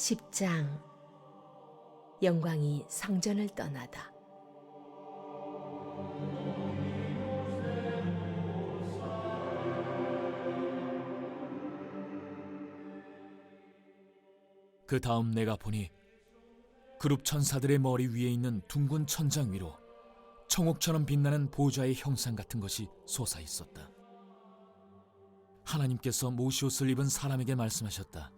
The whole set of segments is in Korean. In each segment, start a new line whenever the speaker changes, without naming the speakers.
10장. 영광이 성전을 떠나다.
그 다음 내가 보니 그룹 천사들의 머리 위에 있는 둥근 천장 위로 청옥처럼 빛나는 보좌의 형상 같은 것이 솟아 있었다. 하나님께서 모시옷을 입은 사람에게 말씀하셨다.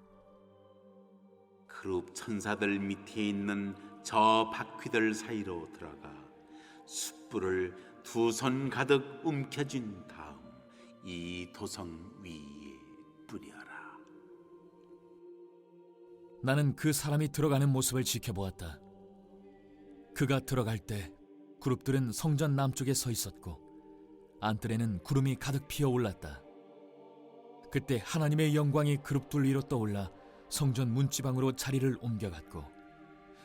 그룹 천사들 밑에 있는 저 바퀴들 사이로 들어가 숯불을 2손 가득 움켜쥔 다음 이 도성 위에 뿌려라.
나는 그 사람이 들어가는 모습을 지켜보았다. 그가 들어갈 때 그룹들은 성전 남쪽에 서 있었고 안뜰에는 구름이 가득 피어올랐다. 그때 하나님의 영광이 그룹들 위로 떠올라 성전 문지방으로 자리를 옮겨갔고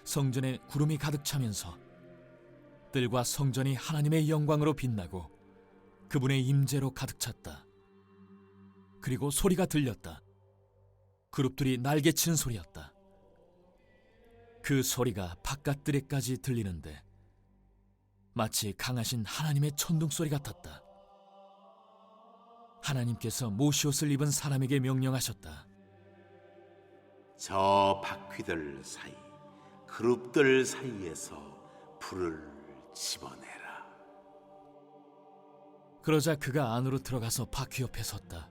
성전에 구름이 가득 차면서 뜰과 성전이 하나님의 영광으로 빛나고 그분의 임재로 가득 찼다. 그리고 소리가 들렸다. 그룹들이 날개치는 소리였다. 그 소리가 바깥뜰에까지 들리는데 마치 강하신 하나님의 천둥소리 같았다. 하나님께서 모시옷을 입은 사람에게 명령하셨다.
저 바퀴들 사이, 그룹들 사이에서 불을 집어내라.
그러자 그가 안으로 들어가서 바퀴 옆에 섰다.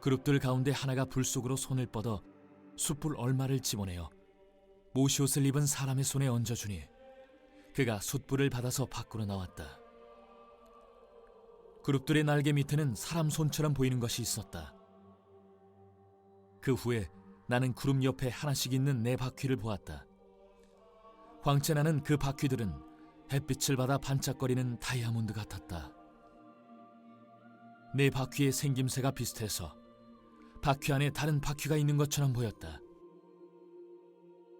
그룹들 가운데 하나가 불 속으로 손을 뻗어 숯불 얼마를 집어내어 모시옷을 입은 사람의 손에 얹어주니 그가 숯불을 받아서 밖으로 나왔다. 그룹들의 날개 밑에는 사람 손처럼 보이는 것이 있었다. 그 후에 나는 구름 옆에 하나씩 있는 네 바퀴를 보았다. 광채 나는 그 바퀴들은 햇빛을 받아 반짝거리는 다이아몬드 같았다. 네 바퀴의 생김새가 비슷해서 바퀴 안에 다른 바퀴가 있는 것처럼 보였다.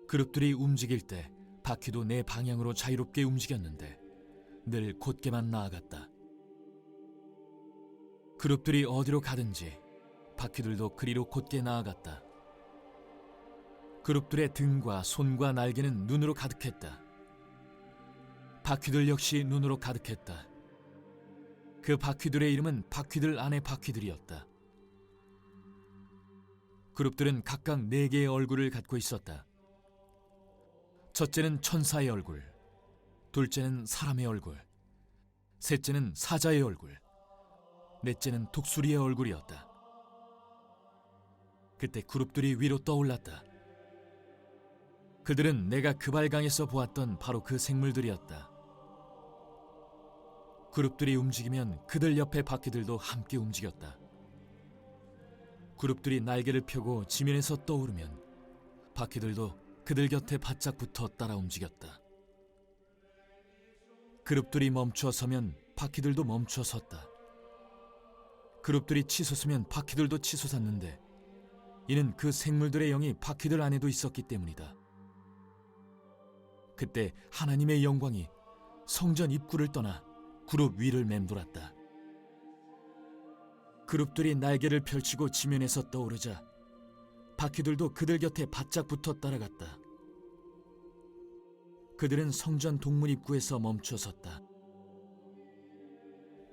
그룹들이 움직일 때 바퀴도 네 방향으로 자유롭게 움직였는데 늘 곧게만 나아갔다. 그룹들이 어디로 가든지 바퀴들도 그리로 곧게 나아갔다. 그룹들의 등과 손과 날개는 눈으로 가득했다. 바퀴들 역시 눈으로 가득했다. 그 바퀴들의 이름은 바퀴들 안의 바퀴들이었다. 그룹들은 각각 4개의 얼굴을 갖고 있었다. 첫째는 천사의 얼굴, 둘째는 사람의 얼굴, 셋째는 사자의 얼굴, 넷째는 독수리의 얼굴이었다. 그때 그룹들이 위로 떠올랐다. 그들은 내가 그발강에서 보았던 바로 그 생물들이었다. 그룹들이 움직이면 그들 옆의 바퀴들도 함께 움직였다. 그룹들이 날개를 펴고 지면에서 떠오르면 바퀴들도 그들 곁에 바짝 붙어 따라 움직였다. 그룹들이 멈춰 서면 바퀴들도 멈춰 섰다. 그룹들이 치솟으면 바퀴들도 치솟았는데 이는 그 생물들의 영이 바퀴들 안에도 있었기 때문이다. 그때 하나님의 영광이 성전 입구를 떠나 그룹 위를 맴돌았다. 그룹들이 날개를 펼치고 지면에서 떠오르자 바퀴들도 그들 곁에 바짝 붙어 따라갔다. 그들은 성전 동문 입구에서 멈춰 섰다.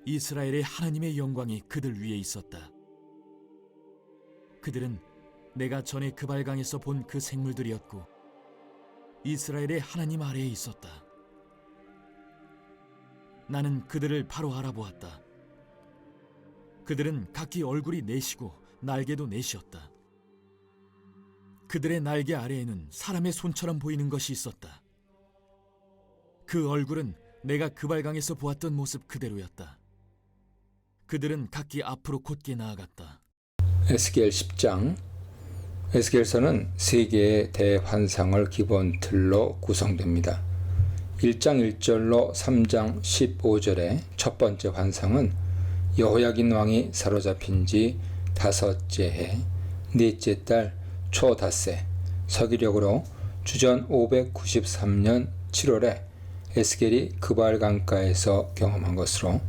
이스라엘의 하나님의 영광이 그들 위에 있었다. 그들은 내가 전에 그발강에서 본 그 생물들이었고 이스라엘의 하나님 아래에 있었다. 나는 그들을 바로 알아보았다. 그들은 각기 얼굴이 넷이고 날개도 넷이었다. 그들의 날개 아래에는 사람의 손처럼 보이는 것이 있었다. 그 얼굴은 내가 그발강에서 보았던 모습 그대로였다. 그들은 각기 앞으로 곧게 나아갔다.
에스겔 10장. 에스겔서는 3개의 대환상을 기본 틀로 구성됩니다. 1장 1절로 3장 15절의 첫 번째 환상은 여호야긴 왕이 사로잡힌 지 5째 해 넷째 달 초닷새 서기력으로 주전 593년 7월에 에스겔이 그발 강가에서 경험한 것으로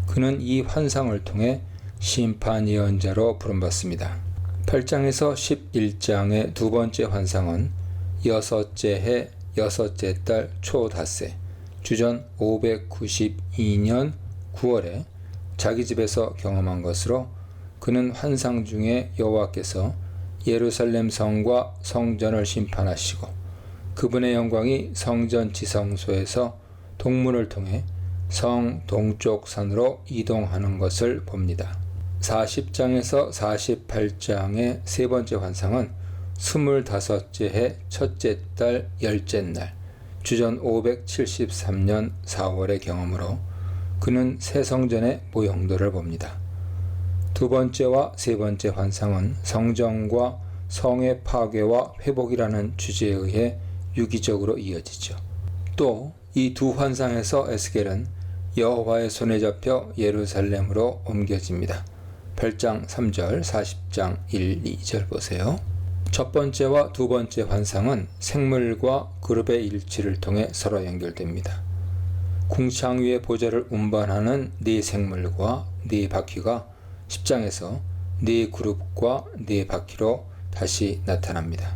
그는 이 환상을 통해 심판 예언자로 부름받습니다. 8장에서 11장의 두 번째 환상은 여섯째 해 여섯째 달 초닷새 주전 592년 9월에 자기 집에서 경험한 것으로 그는 환상 중에 여호와께서 예루살렘 성과 성전을 심판하시고 그분의 영광이 성전 지성소에서 동문을 통해 성 동쪽 산으로 이동하는 것을 봅니다. 40장에서 48장의 세 번째 환상은 25째 해 첫째 달 열째 날 주전 573년 4월의 경험으로 그는 새 성전의 모형도를 봅니다. 두 번째와 세 번째 환상은 성전과 성의 파괴와 회복이라는 주제에 의해 유기적으로 이어지죠. 또 이 두 환상에서 에스겔은 여호와의 손에 잡혀 예루살렘으로 옮겨집니다. 8장 3절, 40장 1, 2절 보세요. 첫 번째와 두 번째 환상은 생물과 그룹의 일치를 통해 서로 연결됩니다. 궁창 위의 보좌를 운반하는 네 생물과 네 바퀴가 10장에서 네 그룹과 네 바퀴로 다시 나타납니다.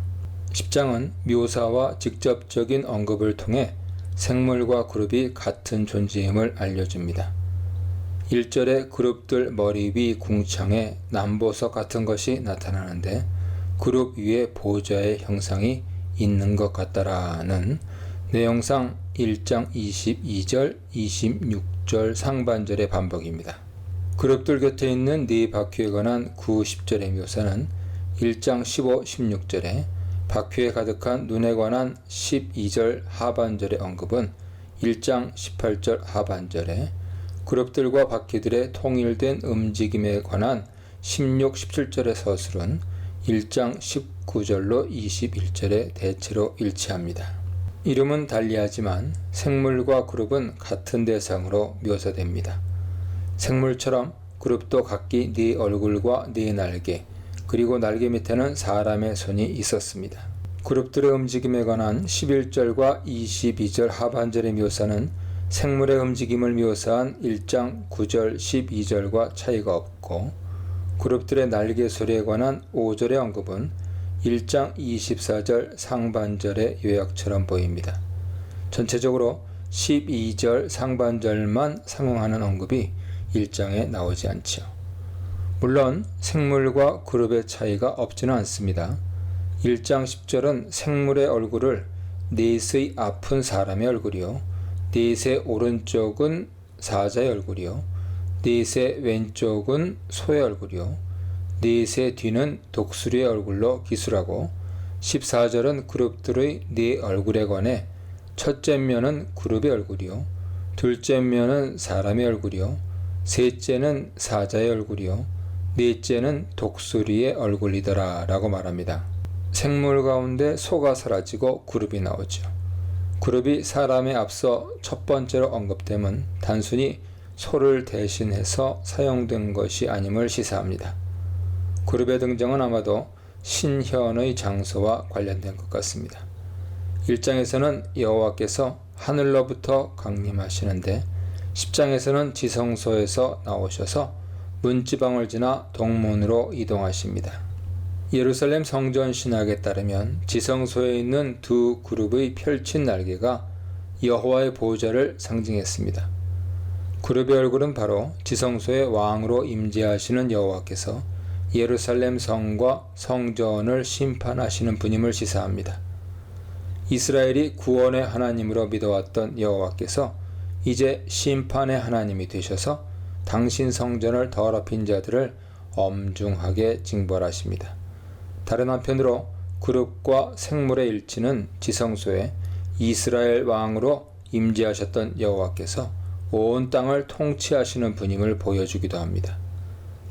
10장은 묘사와 직접적인 언급을 통해 생물과 그룹이 같은 존재임을 알려줍니다. 1절에 그룹들 머리 위 궁창에 남보석 같은 것이 나타나는데 그룹 위에 보좌의 형상이 있는 것 같다라는 내용상 1장 22절, 26절 상반절의 반복입니다. 그룹들 곁에 있는 네 바퀴에 관한 9, 10절의 묘사는 1장 15, 16절에 바퀴에 가득한 눈에 관한 12절 하반절의 언급은 1장 18절 하반절에 그룹들과 바퀴들의 통일된 움직임에 관한 16, 17절의 서술은 1장 19절로 21절에 대체로 일치합니다. 이름은 달리하지만 생물과 그룹은 같은 대상으로 묘사됩니다. 생물처럼 그룹도 각기 네 얼굴과 네 날개, 그리고 날개 밑에는 사람의 손이 있었습니다. 그룹들의 움직임에 관한 11절과 22절 하반절의 묘사는 생물의 움직임을 묘사한 1장 9절 12절과 차이가 없고 그룹들의 날개 소리에 관한 5절의 언급은 1장 24절 상반절의 요약처럼 보입니다. 전체적으로 12절 상반절만 상응하는 언급이 1장에 나오지 않죠. 물론 생물과 그룹의 차이가 없지는 않습니다. 1장 10절은 생물의 얼굴을 넷의 아픈 사람의 얼굴이요, 넷의 오른쪽은 사자의 얼굴이요, 넷의 왼쪽은 소의 얼굴이요, 넷의 뒤는 독수리의 얼굴로 기술하고 14절은 그룹들의 네 얼굴에 관해 첫째 면은 그룹의 얼굴이요, 둘째 면은 사람의 얼굴이요, 셋째는 사자의 얼굴이요, 넷째는 독수리의 얼굴이더라 라고 말합니다. 생물 가운데 소가 사라지고 그룹이 나오죠. 그룹이 사람에 앞서 첫 번째로 언급됨은 단순히 소를 대신해서 사용된 것이 아님을 시사합니다. 그룹의 등장은 아마도 신현의 장소와 관련된 것 같습니다. 1장에서는 여호와께서 하늘로부터 강림하시는데 10장에서는 지성소에서 나오셔서 문지방을 지나 동문으로 이동하십니다. 예루살렘 성전 신학에 따르면 지성소에 있는 두 그룹의 펼친 날개가 여호와의 보좌를 상징했습니다. 그룹의 얼굴은 바로 지성소의 왕으로 임재하시는 여호와께서 예루살렘 성과 성전을 심판하시는 분임을 시사합니다. 이스라엘이 구원의 하나님으로 믿어왔던 여호와께서 이제 심판의 하나님이 되셔서 당신 성전을 더럽힌 자들을 엄중하게 징벌하십니다. 다른 한편으로 그룹과 생물의 일치는 지성소에 이스라엘 왕으로 임재하셨던 여호와께서 온 땅을 통치하시는 분임을 보여주기도 합니다.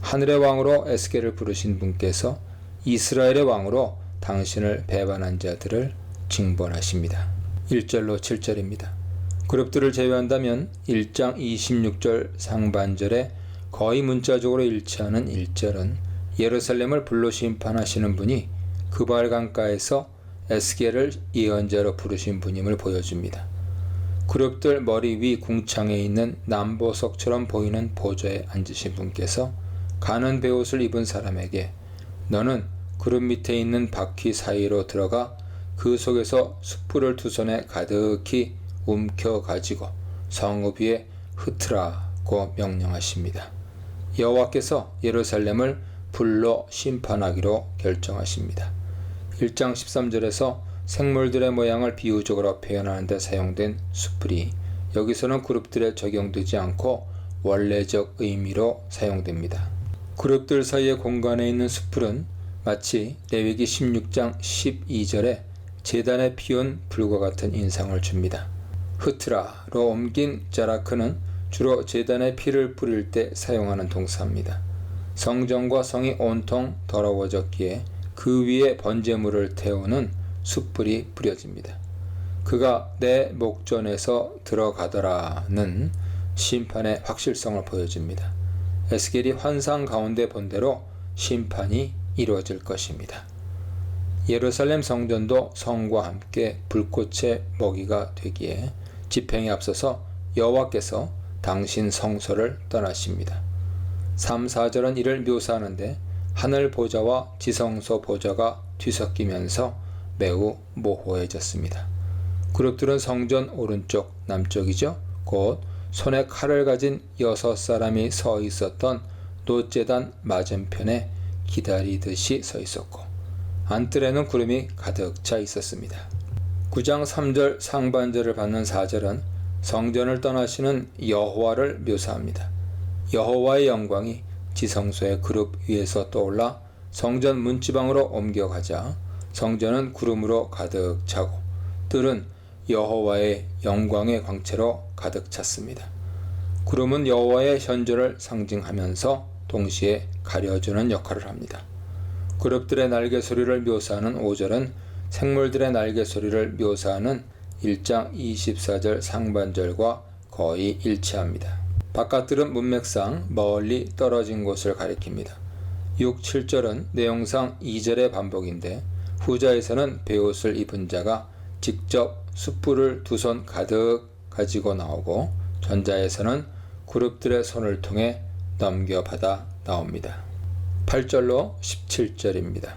하늘의 왕으로 에스겔을 부르신 분께서 이스라엘의 왕으로 당신을 배반한 자들을 징벌하십니다. 1절로 7절입니다. 그룹들을 제외한다면 1장 26절 상반절에 거의 문자적으로 일치하는 1절은 예루살렘을 불로 심판하시는 분이 그발 강가에서 에스겔을 예언자로 부르신 분임을 보여줍니다. 그룹들 머리 위 궁창에 있는 남보석처럼 보이는 보좌에 앉으신 분께서 가는 베옷을 입은 사람에게 너는 그룹 밑에 있는 바퀴 사이로 들어가 그 속에서 숯불을 두 손에 가득히 움켜 가지고 성읍 위에 흩으라고 명령하십니다. 여호와께서 예루살렘을 불로 심판하기로 결정하십니다. 1장 13절에서 생물들의 모양을 비유적으로 표현하는 데 사용된 숯불이 여기서는 그룹들에 적용되지 않고 원래적 의미로 사용됩니다. 그룹들 사이의 공간에 있는 숯불은 마치 레위기 16장 12절에 제단에 피운 불과 같은 인상을 줍니다. 흐트라로 옮긴 자라크는 주로 제단에 피를 뿌릴 때 사용하는 동사입니다. 성전과 성이 온통 더러워졌기에 그 위에 번제물을 태우는 숯불이 뿌려집니다. 그가 내 목전에서 들어가더라는 심판의 확실성을 보여줍니다. 에스겔이 환상 가운데 본 대로 심판이 이루어질 것입니다. 예루살렘 성전도 성과 함께 불꽃의 먹이가 되기에 집행에 앞서서 여호와께서 당신 성소를 떠나십니다. 3, 4절은 이를 묘사하는데 하늘 보좌와 지성소 보좌가 뒤섞이면서 매우 모호해졌습니다. 그룹들은 성전 오른쪽 남쪽이죠. 곧 손에 칼을 가진 6사람이 서 있었던 놋제단 맞은편에 기다리듯이 서 있었고 안뜰에는 구름이 가득 차 있었습니다. 9장 3절 상반절을 받는 4절은 성전을 떠나시는 여호와를 묘사합니다. 여호와의 영광이 지성소의 그룹 위에서 떠올라 성전 문지방으로 옮겨가자 성전은 구름으로 가득 차고 뜰은 여호와의 영광의 광채로 가득 찼습니다. 구름은 여호와의 현존을 상징하면서 동시에 가려주는 역할을 합니다. 그룹들의 날개 소리를 묘사하는 5절은 생물들의 날개 소리를 묘사하는 1장 24절 상반절과 거의 일치합니다. 바깥들은 문맥상 멀리 떨어진 곳을 가리킵니다. 6, 7절은 내용상 2절의 반복인데 후자에서는 베옷을 입은 자가 직접 숯불을 두 손 가득 가지고 나오고 전자에서는 그룹들의 손을 통해 넘겨받아 나옵니다. 8절로 17절입니다.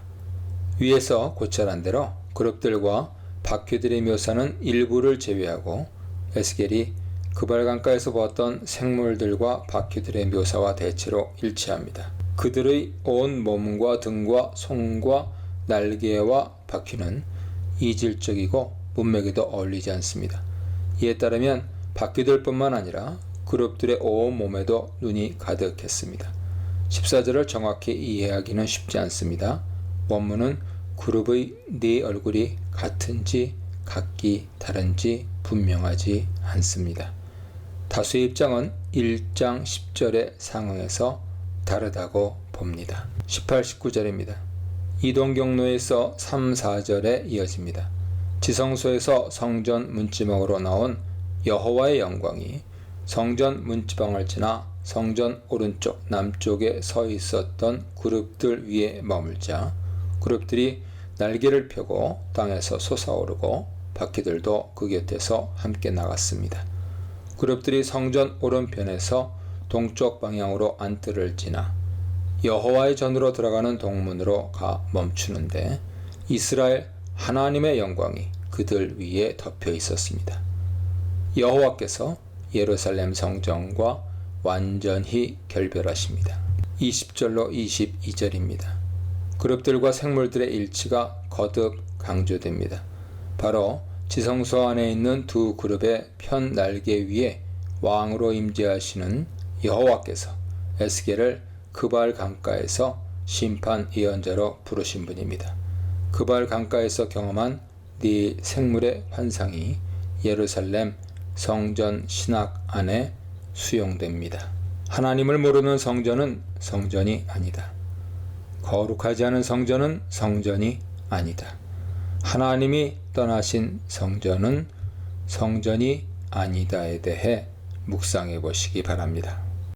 위에서 고찰한 대로 그룹들과 바퀴들의 묘사는 일부를 제외하고 에스겔이 그발 강가에서 보았던 생물들과 바퀴들의 묘사와 대체로 일치합니다. 그들의 온 몸과 등과 손과 날개와 바퀴는 이질적이고 문맥에도 어울리지 않습니다. 이에 따르면 바퀴들뿐만 아니라 그룹들의 온 몸에도 눈이 가득했습니다. 14절을 정확히 이해하기는 쉽지 않습니다. 원문은 그룹의 네 얼굴이 같은지 각기 다른지 분명하지 않습니다. 다수의 입장은 1장 10절의 상황에서 다르다고 봅니다. 18, 19절입니다. 이동 경로에서 3, 4절에 이어집니다. 지성소에서 성전 문지방으로 나온 여호와의 영광이 성전 문지방을 지나 성전 오른쪽 남쪽에 서 있었던 그룹들 위에 머물자 그룹들이 날개를 펴고 땅에서 솟아오르고 바퀴들도 그 곁에서 함께 나갔습니다. 그룹들이 성전 오른편에서 동쪽 방향으로 안뜰을 지나 여호와의 전으로 들어가는 동문으로 가 멈추는데 이스라엘 하나님의 영광이 그들 위에 덮여 있었습니다. 여호와께서 예루살렘 성전과 완전히 결별하십니다. 20절로 22절입니다. 그룹들과 생물들의 일치가 거듭 강조됩니다. 바로 지성소 안에 있는 두 그룹의 편 날개 위에 왕으로 임재하시는 여호와께서 에스겔을 그발 강가에서 심판 예언자로 부르신 분입니다. 그발 강가에서 경험한 네 생물의 환상이 예루살렘 성전 신학 안에 수용됩니다. 하나님을 모르는 성전은 성전이 아니다. 거룩하지 않은 성전은 성전이 아니다. 하나님이 떠나신 성전은 성전이 아니다에 대해 묵상해 보시기 바랍니다.